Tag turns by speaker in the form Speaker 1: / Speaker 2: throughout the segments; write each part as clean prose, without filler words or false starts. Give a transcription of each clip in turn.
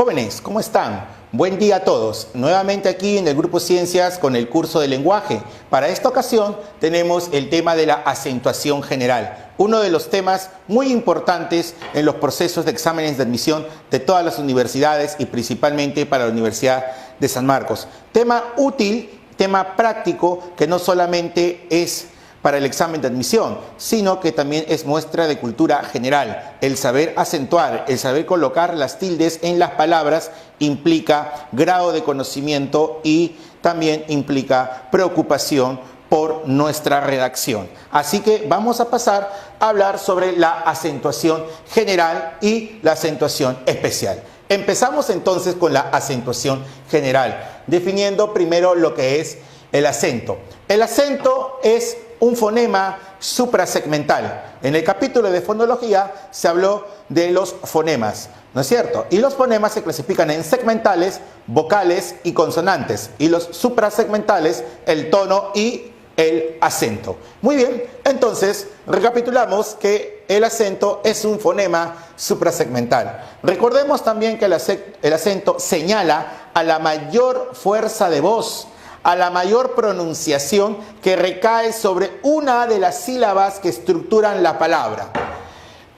Speaker 1: Jóvenes, ¿cómo están? Buen día a todos. Nuevamente aquí en el Grupo Ciencias con el curso de lenguaje. Para esta ocasión tenemos el tema de la acentuación general, uno de los temas muy importantes en los procesos de exámenes de admisión de todas las universidades y principalmente para la Universidad de San Marcos. Tema útil, tema práctico que no solamente es para el examen de admisión, sino que también es muestra de cultura general. El saber acentuar, el saber colocar las tildes en las palabras implica grado de conocimiento y también implica preocupación por nuestra redacción. Así que vamos a pasar a hablar sobre la acentuación general y la acentuación especial. Empezamos entonces con la acentuación general, definiendo primero lo que es el acento. El acento es un fonema suprasegmental. En el capítulo de fonología se habló de los fonemas, ¿no es cierto? Y los fonemas se clasifican en segmentales, vocales y consonantes. Y los suprasegmentales, el tono y el acento. Muy bien, entonces recapitulamos que el acento es un fonema suprasegmental. Recordemos también que el acento señala a la mayor fuerza de voz, a la mayor pronunciación que recae sobre una de las sílabas que estructuran la palabra.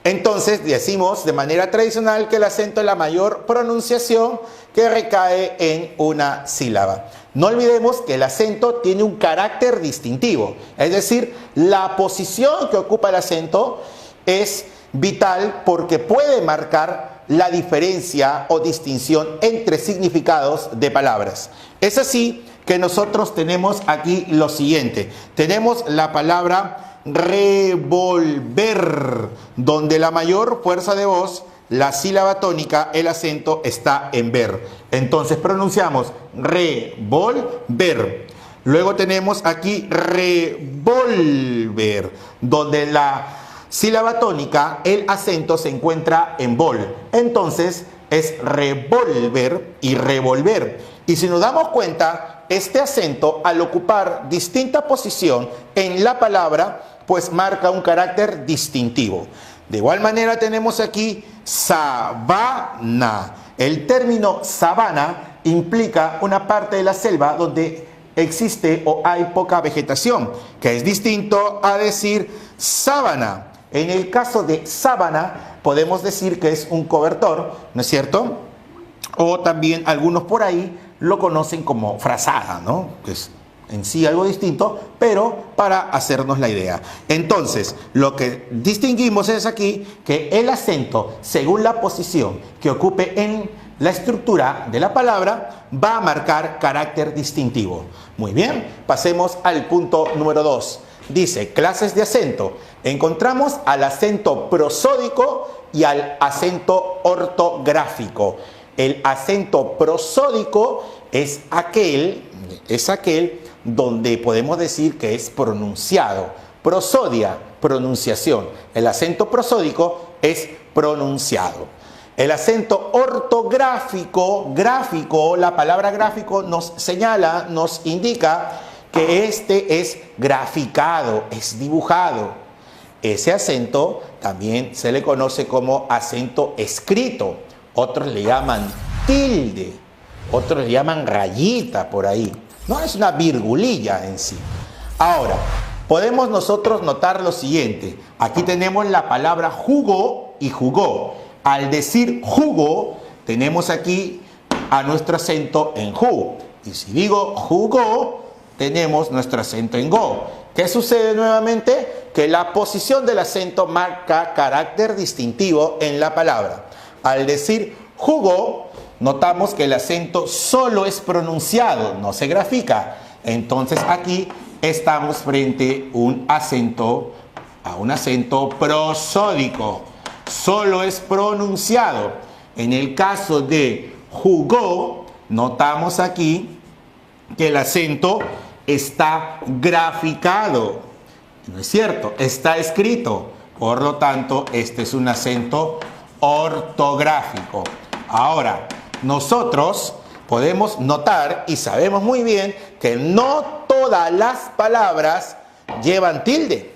Speaker 1: Entonces decimos de manera tradicional que el acento es la mayor pronunciación que recae en una sílaba. No olvidemos que el acento tiene un carácter distintivo, es decir, la posición que ocupa el acento es vital porque puede marcar la diferencia o distinción entre significados de palabras. Es así que nosotros tenemos aquí lo siguiente. Tenemos la palabra revolver, donde la mayor fuerza de voz, la sílaba tónica, el acento está en ver. Entonces pronunciamos revolver. Luego tenemos aquí revolver, donde la sílaba tónica, el acento se encuentra en vol. Entonces es revolver y revolver. Y si nos damos cuenta, este acento, al ocupar distinta posición en la palabra, pues marca un carácter distintivo. De igual manera tenemos aquí sabana. El término sabana implica una parte de la selva donde existe o hay poca vegetación, que es distinto a decir sábana. En el caso de sábana, podemos decir que es un cobertor, ¿no es cierto? O también algunos por ahí lo conocen como frazada, ¿no? Que es en sí algo distinto, pero para hacernos la idea. Entonces, lo que distinguimos es aquí que el acento, según la posición que ocupe en la estructura de la palabra, va a marcar carácter distintivo. Muy bien, pasemos al punto número 2. Dice, clases de acento. Encontramos al acento prosódico y al acento ortográfico. El acento prosódico es aquel donde podemos decir que es pronunciado. Prosodia, pronunciación. El acento prosódico es pronunciado. El acento ortográfico, gráfico, la palabra gráfico nos señala, nos indica que este es graficado, es dibujado. Ese acento también se le conoce como acento escrito. Otros le llaman tilde, otros le llaman rayita por ahí. No es una virgulilla en sí. Ahora, podemos nosotros notar lo siguiente. Aquí tenemos la palabra jugo y jugó. Al decir jugo, tenemos aquí a nuestro acento en ju. Y si digo jugó, tenemos nuestro acento en go. ¿Qué sucede nuevamente? Que la posición del acento marca carácter distintivo en la palabra. Al decir jugó, notamos que el acento solo es pronunciado, no se grafica. Entonces aquí estamos frente a un acento prosódico. Solo es pronunciado. En el caso de jugó, notamos aquí que el acento está graficado. ¿No es cierto? Está escrito. Por lo tanto, este es un acento ortográfico. Ahora, nosotros podemos notar y sabemos muy bien que no todas las palabras llevan tilde.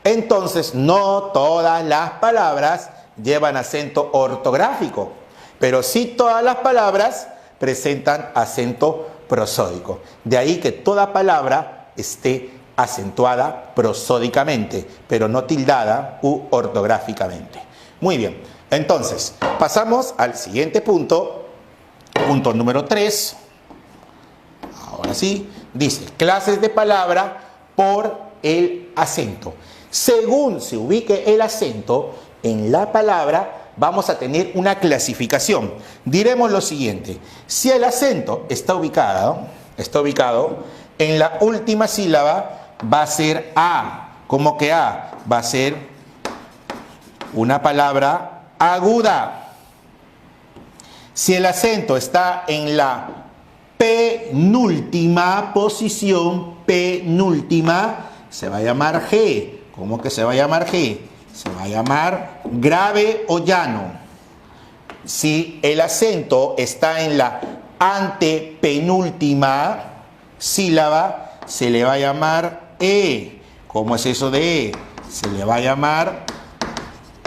Speaker 1: Entonces, no todas las palabras llevan acento ortográfico. pero sí todas las palabras presentan acento prosódico. De ahí que toda palabra esté acentuada prosódicamente, pero no tildada u ortográficamente. Muy bien, entonces pasamos al siguiente punto, punto número 3. Ahora sí, dice clases de palabra por el acento. Según se ubique el acento en la palabra, vamos a tener una clasificación. Diremos lo siguiente: si el acento está ubicado en la última sílaba, va a ser A. ¿Cómo que A? Va a ser una palabra aguda. Si el acento está en la penúltima posición, penúltima, se va a llamar G. ¿Cómo que se va a llamar G? Se va a llamar grave o llano. Si el acento está en la antepenúltima sílaba, se le va a llamar E. ¿Cómo es eso de E? Se le va a llamar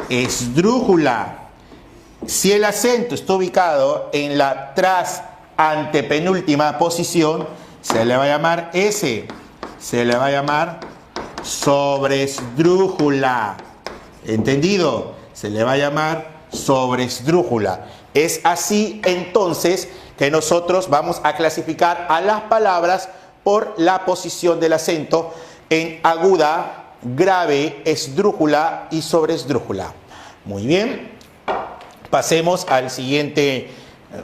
Speaker 1: esdrújula. Si el acento está ubicado en la tras antepenúltima posición, se le va a llamar S. Se le va a llamar sobresdrújula. ¿Entendido? Se le va a llamar sobresdrújula. Es así entonces que nosotros vamos a clasificar a las palabras por la posición del acento en aguda, grave, esdrújula y sobresdrújula. Muy bien. Pasemos al siguiente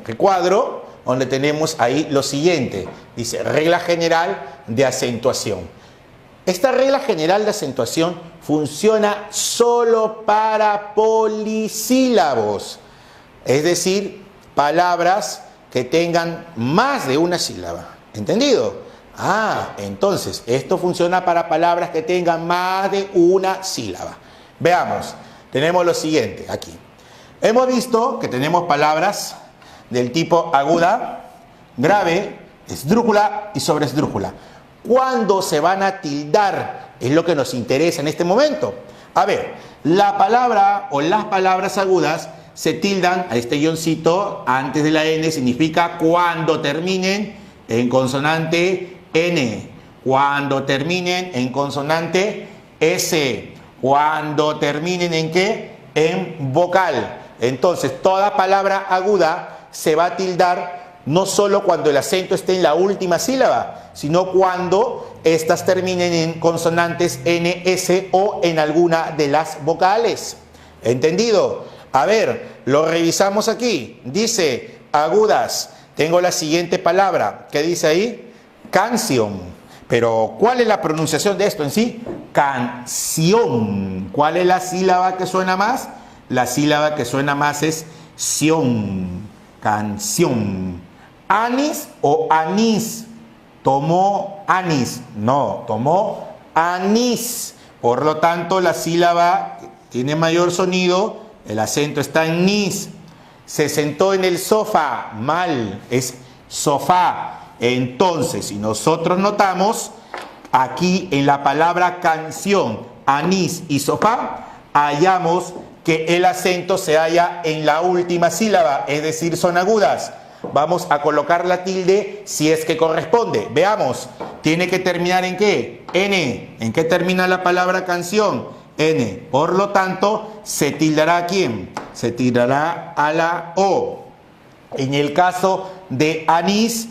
Speaker 1: recuadro, donde tenemos ahí lo siguiente. Dice, regla general de acentuación. Esta regla general de acentuación funciona solo para polisílabos, es decir, palabras que tengan más de una sílaba. ¿Entendido? Entonces, esto funciona para palabras que tengan más de una sílaba. Veamos, tenemos lo siguiente aquí. Hemos visto que tenemos palabras del tipo aguda, grave, esdrújula y sobresdrújula. ¿Cuándo se van a tildar? Es lo que nos interesa en este momento. A ver, la palabra o las palabras agudas se tildan a este guioncito antes de la N, significa cuando terminen en consonante N, cuando terminen en consonante S, cuando terminen en ¿qué? En vocal. Entonces, toda palabra aguda se va a tildar no solo cuando el acento esté en la última sílaba, sino cuando estas terminen en consonantes N, S o en alguna de las vocales. ¿Entendido? A ver, lo revisamos aquí. Dice agudas. Tengo la siguiente palabra. ¿Qué dice ahí? Canción. Pero, ¿cuál es la pronunciación de esto en sí? Canción. ¿Cuál es la sílaba que suena más? La sílaba que suena más es ción. Canción. ¿Anís o anís? Tomó anís. No, tomó anís. Por lo tanto, la sílaba tiene mayor sonido. El acento está en nis. Se sentó en el sofá. Mal. Es sofá. Entonces, si nosotros notamos aquí en la palabra canción, anís y sofá, hallamos que el acento se halla en la última sílaba, es decir, son agudas. Vamos a colocar la tilde si es que corresponde. Veamos, tiene que terminar ¿en qué? N. ¿En qué termina la palabra canción? N. Por lo tanto, se tildará ¿a quién? Se tildará a la O. En el caso de anís,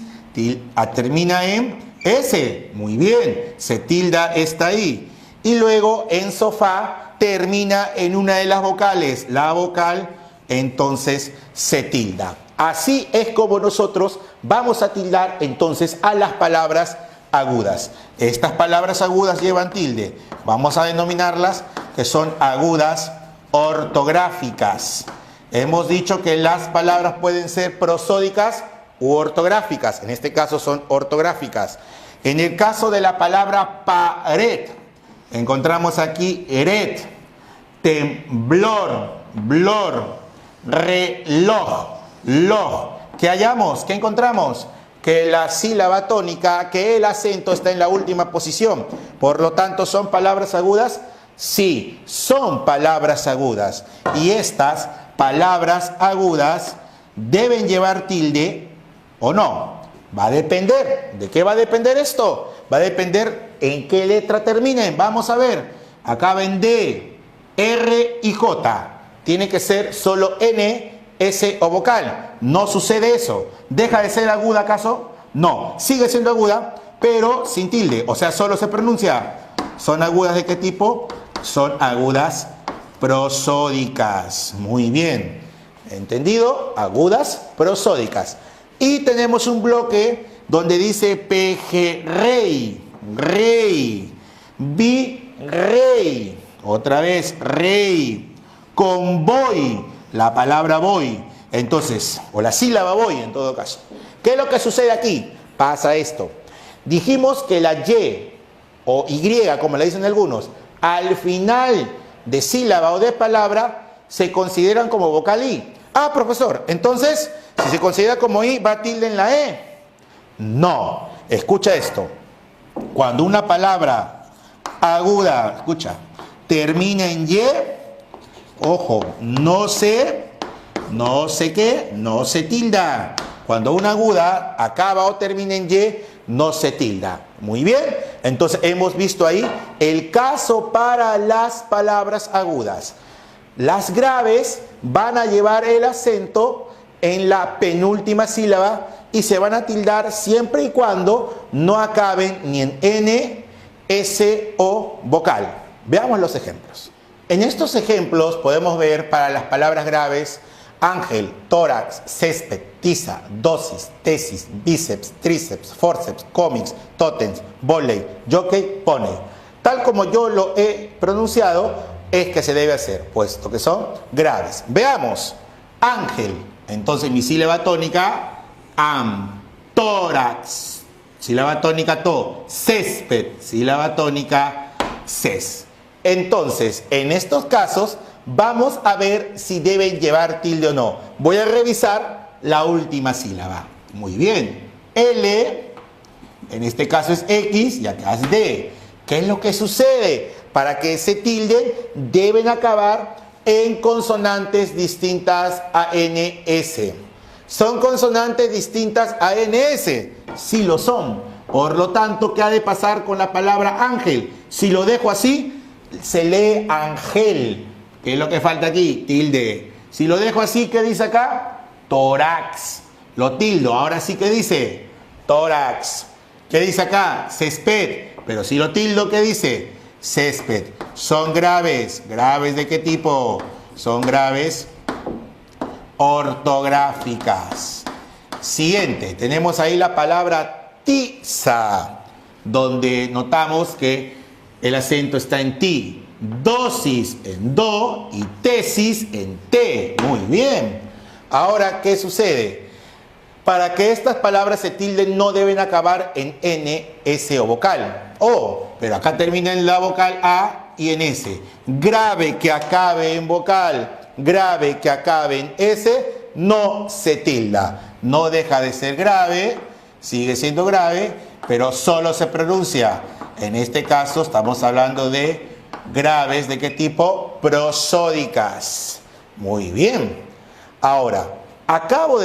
Speaker 1: termina en S. Muy bien, se tilda esta ahí. Y luego en sofá termina en una de las vocales, la vocal, entonces se tilda. Así es como nosotros vamos a tildar entonces a las palabras agudas. Estas palabras agudas llevan tilde. Vamos a denominarlas que son agudas ortográficas. Hemos dicho que las palabras pueden ser prosódicas u ortográficas. En este caso son ortográficas. En el caso de la palabra pared, encontramos aquí eret, temblor, blor, reloj, loj. ¿Qué hallamos? ¿Qué encontramos? Que la sílaba tónica, que el acento está en la última posición. Por lo tanto, ¿son palabras agudas? Sí, son palabras agudas. Y estas palabras agudas deben llevar tilde o no. Va a depender. ¿De qué va a depender esto? Va a depender en qué letra terminen. Vamos a ver. Acaba en D, R y J. Tiene que ser solo N, S o vocal. No sucede eso. ¿Deja de ser aguda acaso? No. Sigue siendo aguda, pero sin tilde. O sea, solo se pronuncia. ¿Son agudas de qué tipo? Son agudas prosódicas. Muy bien. ¿Entendido? Agudas prosódicas. Y tenemos un bloque donde dice pejerrey, rey, virrey, otra vez rey, convoy, la palabra voy, entonces, o la sílaba voy en todo caso. ¿Qué es lo que sucede aquí? Pasa esto. Dijimos que la Y o Y, como le dicen algunos, al final de sílaba o de palabra se consideran como vocal I. Ah, profesor, entonces, si se considera como I, ¿va tilde en la E? No. Escucha esto. Cuando una palabra aguda, escucha, termina en Y, ojo, no se qué, no se tilda. Cuando una aguda acaba o termina en Y, no se tilda. Muy bien. Entonces, hemos visto ahí el caso para las palabras agudas. Las graves van a llevar el acento en la penúltima sílaba y se van a tildar siempre y cuando no acaben ni en N, S o vocal. Veamos los ejemplos. En estos ejemplos podemos ver para las palabras graves ángel, tórax, césped, tiza, dosis, tesis, bíceps, tríceps, forceps, cómics, tótems, vóley, jockey, pony. Tal como yo lo he pronunciado, es que se debe hacer, puesto que son graves. Veamos. Ángel. Entonces mi sílaba tónica, am. Tórax. Sílaba tónica, to. Césped. Sílaba tónica, ces. Entonces, en estos casos, vamos a ver si deben llevar tilde o no. Voy a revisar la última sílaba. Muy bien. L, en este caso es X y acá es D. ¿Qué es lo que sucede? Para que ese tilde deben acabar en consonantes distintas a NS. ¿Son consonantes distintas a NS? Sí lo son. Por lo tanto, ¿qué ha de pasar con la palabra ángel? Si lo dejo así, se lee ángel. ¿Qué es lo que falta aquí? Tilde. Si lo dejo así, ¿qué dice acá? Tórax. Lo tildo. Ahora sí, ¿qué dice? Tórax. ¿Qué dice acá? Césped. Pero si lo tildo, ¿qué dice? Césped. Son graves. ¿Graves de qué tipo? Son graves ortográficas. Siguiente. Tenemos ahí la palabra tiza, donde notamos que el acento está en ti. Dosis en do y tesis en te. Muy bien. Ahora, ¿qué sucede? Para que estas palabras se tilden no deben acabar en N, S o vocal. Pero acá termina en la vocal A y en S. Grave que acabe en vocal, grave que acabe en S, no se tilda. No deja de ser grave, sigue siendo grave, pero solo se pronuncia. En este caso estamos hablando de graves, ¿de qué tipo? Prosódicas. Muy bien. Ahora, acabamos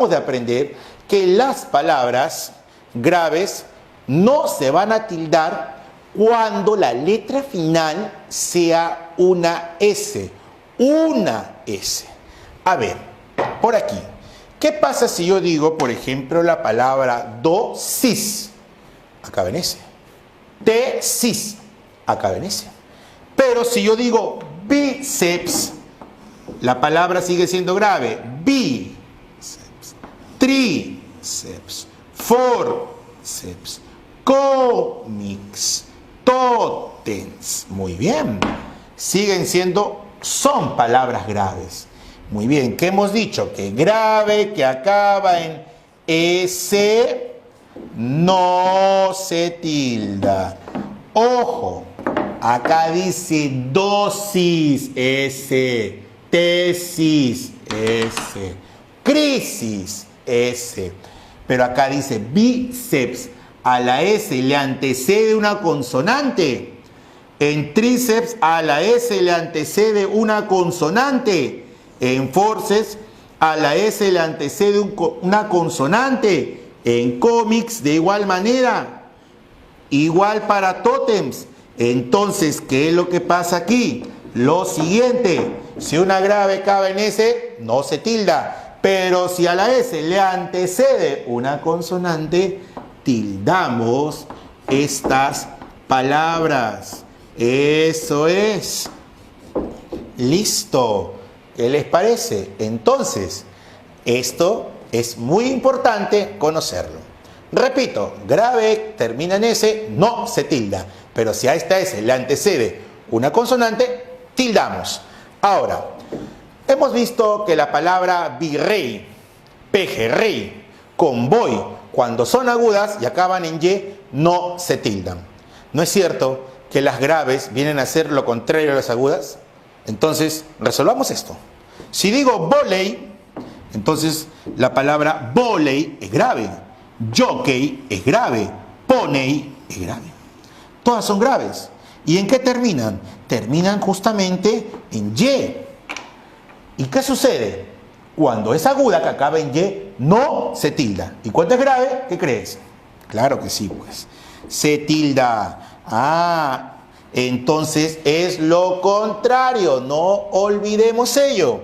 Speaker 1: de aprender que las palabras graves no se van a tildar cuando la letra final sea una S. Una S. A ver, por aquí. ¿Qué pasa si yo digo, por ejemplo, la palabra dosis? Acaba en S. Tesis. Acaba en S. Pero si yo digo bíceps, la palabra sigue siendo grave. Bíceps. Tríceps. Forceps. Cómics. Tótems. Muy bien. Son palabras graves. Muy bien. ¿Qué hemos dicho? Que grave que acaba en S no se tilda. Ojo. Acá dice dosis, S, tesis, S, crisis, S. Pero acá dice bíceps, a la S le antecede una consonante. En tríceps, a la S le antecede una consonante. En forceps, a la S le antecede una consonante. En cómics de igual manera, igual para tótems. Entonces, ¿qué es lo que pasa aquí? Lo siguiente, si una grave cabe en S, no se tilda, pero si a la S le antecede una consonante, tildamos estas palabras. Eso es. Listo. ¿Qué les parece? Entonces, esto es muy importante conocerlo. Repito, grave termina en S, no se tilda. Pero si a esta S le antecede una consonante, tildamos. Ahora, hemos visto que la palabra virrey, pejerrey, convoy, cuando son agudas y acaban en Y, no se tildan. ¿No es cierto que las graves vienen a ser lo contrario a las agudas? Entonces, resolvamos esto. Si digo voley, entonces la palabra voley es grave, jockey es grave, poney es grave. Todas son graves. ¿Y en qué terminan? Terminan justamente en Y. ¿Y qué sucede? Cuando es aguda que acaba en Y, no se tilda. ¿Y cuando es grave? ¿Qué crees? Claro que sí, pues. Se tilda. Ah, entonces es lo contrario. No olvidemos ello.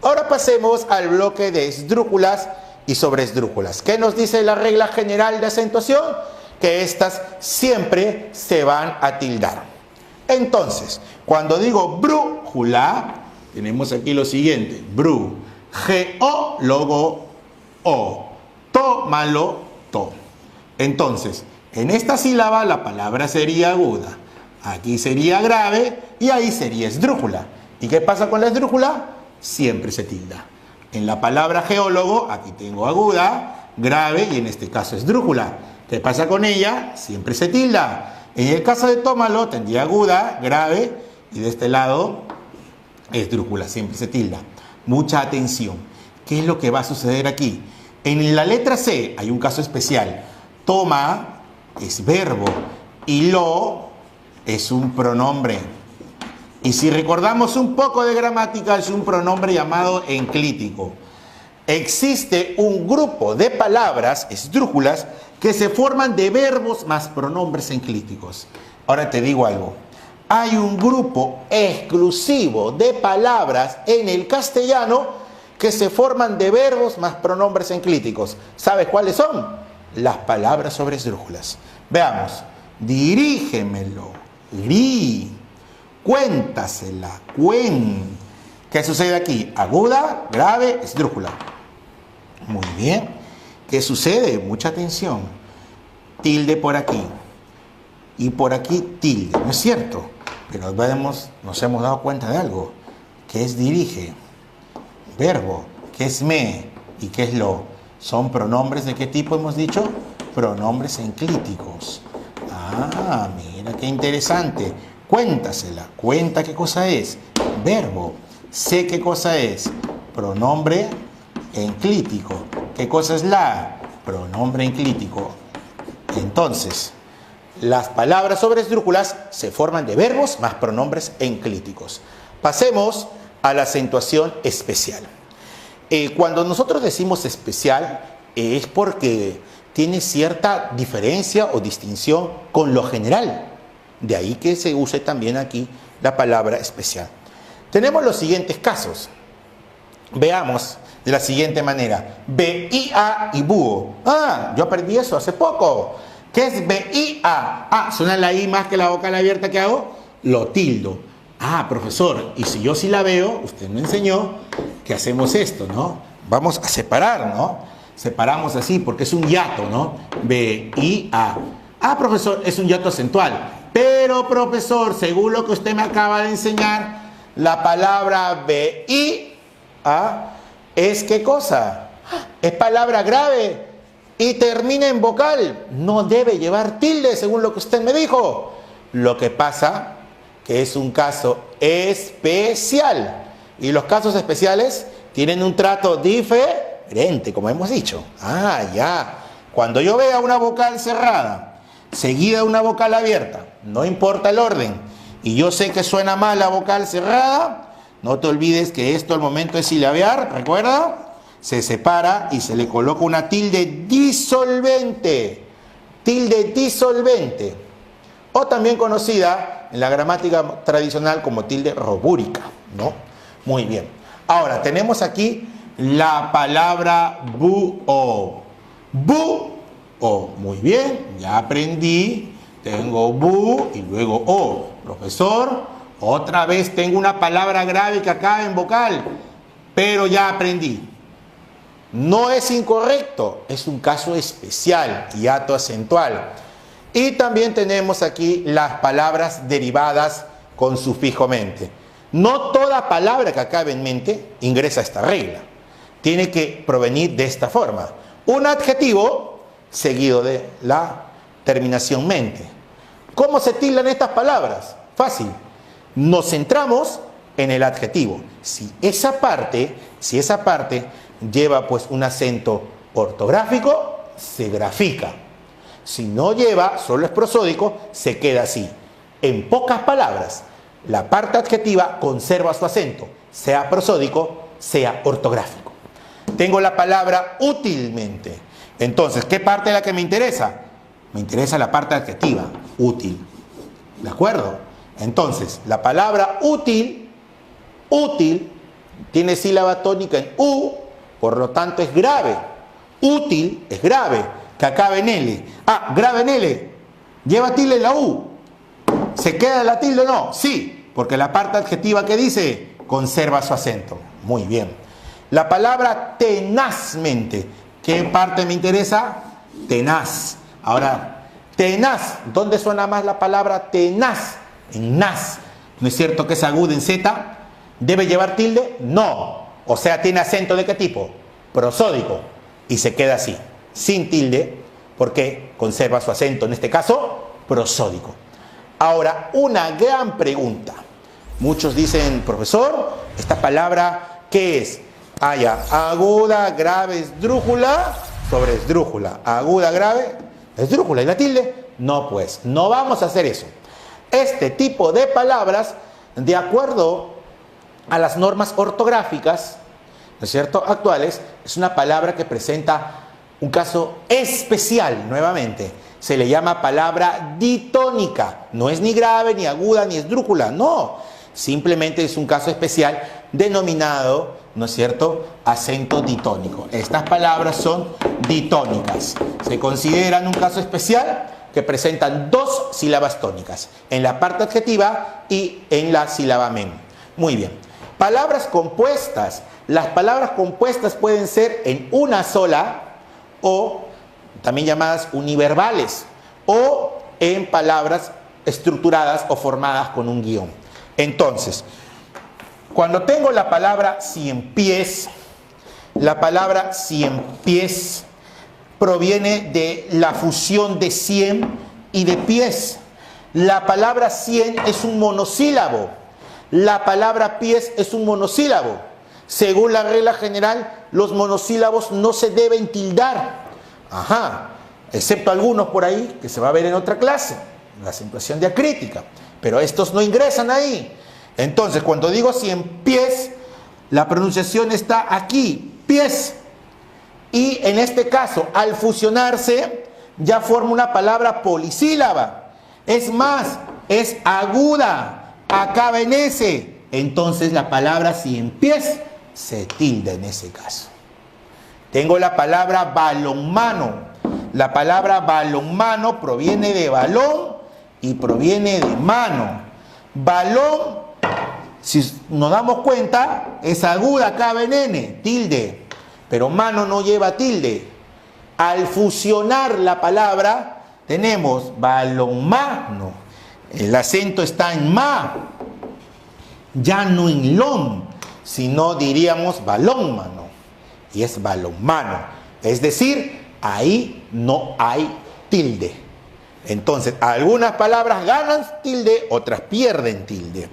Speaker 1: Ahora pasemos al bloque de esdrújulas y sobreesdrújulas. ¿Qué nos dice la regla general de acentuación? Que estas siempre se van a tildar. Entonces, cuando digo brújula, tenemos aquí lo siguiente. Bru, G-O, logo O. Tómalo, to. Entonces, en esta sílaba la palabra sería aguda. Aquí sería grave y ahí sería esdrújula. ¿Y qué pasa con la esdrújula? Siempre se tilda. En la palabra geólogo, aquí tengo aguda, grave y en este caso esdrújula. ¿Qué pasa con ella? Siempre se tilda. En el caso de tómalo, tendría aguda, grave y de este lado esdrújula, siempre se tilda. Mucha atención. ¿Qué es lo que va a suceder aquí? En la letra C hay un caso especial. Toma es verbo y lo es un pronombre. Y si recordamos un poco de gramática, es un pronombre llamado enclítico. Existe un grupo de palabras esdrújulas que se forman de verbos más pronombres enclíticos. Ahora te digo algo. Hay un grupo exclusivo de palabras en el castellano que se forman de verbos más pronombres enclíticos. ¿Sabes cuáles son? Las palabras sobre esdrújulas. Veamos. Dirígemelo. Rí. Cuéntasela. Cuen. ¿Qué sucede aquí? Aguda, grave, esdrújula. Muy bien. ¿Qué sucede? Mucha atención. Tilde por aquí. Y por aquí tilde. ¿No es cierto? Pero nos hemos dado cuenta de algo. ¿Qué es dirige? Verbo. ¿Qué es me? ¿Y qué es lo? ¿Son pronombres de qué tipo hemos dicho? Pronombres enclíticos. Ah, mira qué interesante. Cuéntasela. Cuenta qué cosa es. Verbo. Sé qué cosa es. Pronombre enclítico. ¿Qué cosa es la? Pronombre enclítico. Entonces, las palabras sobre esdrújulas se forman de verbos más pronombres enclíticos. Pasemos a la acentuación especial. Cuando nosotros decimos especial, es porque tiene cierta diferencia o distinción con lo general. De ahí que se use también aquí la palabra especial. Tenemos los siguientes casos. Veamos de la siguiente manera. B-I-A y búho. Ah, yo aprendí eso hace poco. ¿Qué es B-I-A? Ah, suena la I más que la vocal abierta. ¿Qué hago? Lo tildo. Ah, profesor, y si yo sí la veo, usted me enseñó que hacemos esto, ¿no? Vamos a separar, ¿no? Separamos así porque es un hiato, ¿no? B-I-A. Ah, profesor, es un hiato acentual. Pero, profesor, según lo que usted me acaba de enseñar, la palabra B-I-A es ¿qué cosa? Es palabra grave y termina en vocal. No debe llevar tilde, según lo que usted me dijo. Lo que pasa que es un caso especial. Y los casos especiales tienen un trato diferente, como hemos dicho. Ah, ya. Cuando yo vea una vocal cerrada, seguida de una vocal abierta, no importa el orden, y yo sé que suena mal la vocal cerrada, no te olvides que esto al momento de silabear, ¿recuerda? se separa y se le coloca una tilde disolvente. Tilde disolvente. O también conocida en la gramática tradicional como tilde robúrica, ¿no? Muy bien. Ahora, tenemos aquí la palabra búho. Búho. Muy bien, ya aprendí. Tengo bu y luego o. Profesor, otra vez tengo una palabra grave que acaba en vocal, pero ya aprendí. No es incorrecto, es un caso especial, hiato acentual. Y también tenemos aquí las palabras derivadas con sufijo mente. No toda palabra que acabe en mente ingresa a esta regla. Tiene que provenir de esta forma. Un adjetivo seguido de la terminación mente. ¿Cómo se tildan estas palabras? Fácil. Nos centramos en el adjetivo. Si esa parte lleva pues un acento ortográfico, se grafica. Si no lleva, solo es prosódico, se queda así. En pocas palabras, la parte adjetiva conserva su acento, sea prosódico, sea ortográfico. Tengo la palabra útilmente. Entonces, ¿qué parte es la que me interesa? Me interesa la parte adjetiva, útil. ¿De acuerdo? Entonces, la palabra útil, tiene sílaba tónica en U, por lo tanto es grave. Útil es grave, que acabe en L. Ah, grave en L. ¿Lleva tilde en la U? ¿Se queda la tilde o no? Sí, porque la parte adjetiva que dice conserva su acento. Muy bien. La palabra tenazmente. ¿Qué parte me interesa? Tenaz. Ahora, tenaz. ¿Dónde suena más la palabra tenaz? En nas. ¿No es cierto que es aguda en Z? ¿Debe llevar tilde? No. O sea, ¿tiene acento de qué tipo? Prosódico. Y se queda así, sin tilde, porque conserva su acento, en este caso, prosódico. Ahora, una gran pregunta. Muchos dicen, profesor, ¿esta palabra qué es? Ah, ya, aguda, grave, esdrújula, sobre esdrújula. Aguda, grave, esdrújula. ¿Y la tilde? No, pues, no vamos a hacer eso. Este tipo de palabras, de acuerdo a las normas ortográficas, ¿no es cierto?, actuales, es una palabra que presenta un caso especial, nuevamente. Se le llama palabra ditónica. No es ni grave, ni aguda, ni esdrújula, no. Simplemente es un caso especial denominado, ¿no es cierto?, acento ditónico. Estas palabras son ditónicas. Se consideran un caso especial que presentan dos sílabas tónicas, en la parte adjetiva y en la sílaba men. Muy bien. Palabras compuestas. Las palabras compuestas pueden ser en una sola o también llamadas univerbales o en palabras estructuradas o formadas con un guión. Entonces, cuando tengo la palabra cien pies, la palabra cien pies proviene de la fusión de cien y de pies. La palabra cien es un monosílabo. La palabra pies es un monosílabo. Según la regla general, los monosílabos no se deben tildar. Ajá, excepto algunos por ahí que se va a ver en otra clase, la acentuación diacrítica. Pero estos no ingresan ahí. Entonces, cuando digo cien pies, la pronunciación está aquí, pies. Y en este caso, al fusionarse, ya forma una palabra polisílaba. Es más, es aguda, acaba en S. Entonces la palabra cien pies se tilda en ese caso. Tengo la palabra balonmano. La palabra balonmano proviene de balón y proviene de mano. Balón, si nos damos cuenta, es aguda, acaba en N, tilde. Pero mano no lleva tilde. Al fusionar la palabra, tenemos balonmano. El acento está en ma, ya no en lon, sino diríamos balónmano. Y es balonmano. Es decir, ahí no hay tilde. Entonces, algunas palabras ganan tilde, otras pierden tilde.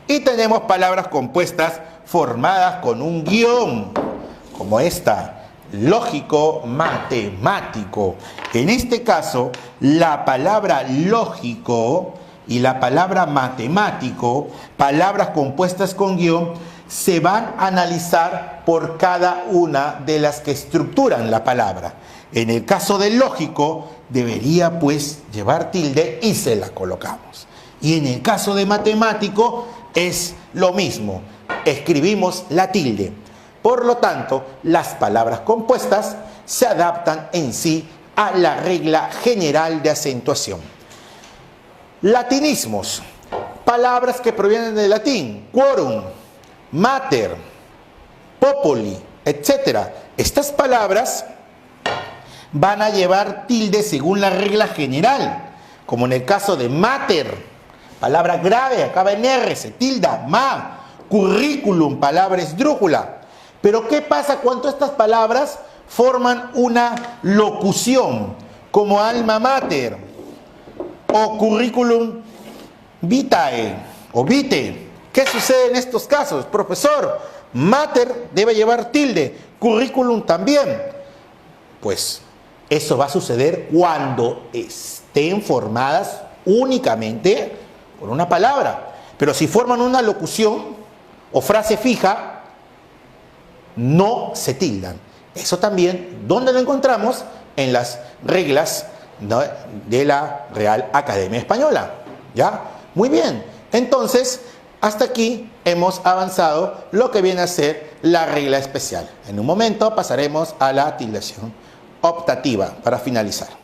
Speaker 1: Y tenemos palabras compuestas formadas con un guión, como esta, lógico, matemático. En este caso, la palabra lógico y la palabra matemático, palabras compuestas con guión, se van a analizar por cada una de las que estructuran la palabra. En el caso del lógico, debería pues llevar tilde y se la colocamos. Y en el caso de matemático es lo mismo, escribimos la tilde. Por lo tanto, las palabras compuestas se adaptan en sí a la regla general de acentuación. Latinismos, palabras que provienen del latín, quorum, mater, populi, etc. Estas palabras van a llevar tilde según la regla general, como en el caso de mater, palabra grave, acaba en R, se tilda, ma, currículum, palabra esdrújula. Pero ¿qué pasa cuando estas palabras forman una locución, como alma mater, o currículum vitae, o vitae? ¿Qué sucede en estos casos? Profesor, mater debe llevar tilde, currículum también. Pues eso va a suceder cuando estén formadas únicamente por una palabra. Pero si forman una locución o frase fija, no se tildan. Eso también, ¿dónde lo encontramos? En las reglas, ¿no?, de la Real Academia Española. ¿Ya? Muy bien. Entonces, hasta aquí hemos avanzado lo que viene a ser la regla especial. En un momento pasaremos a la tildación optativa para finalizar.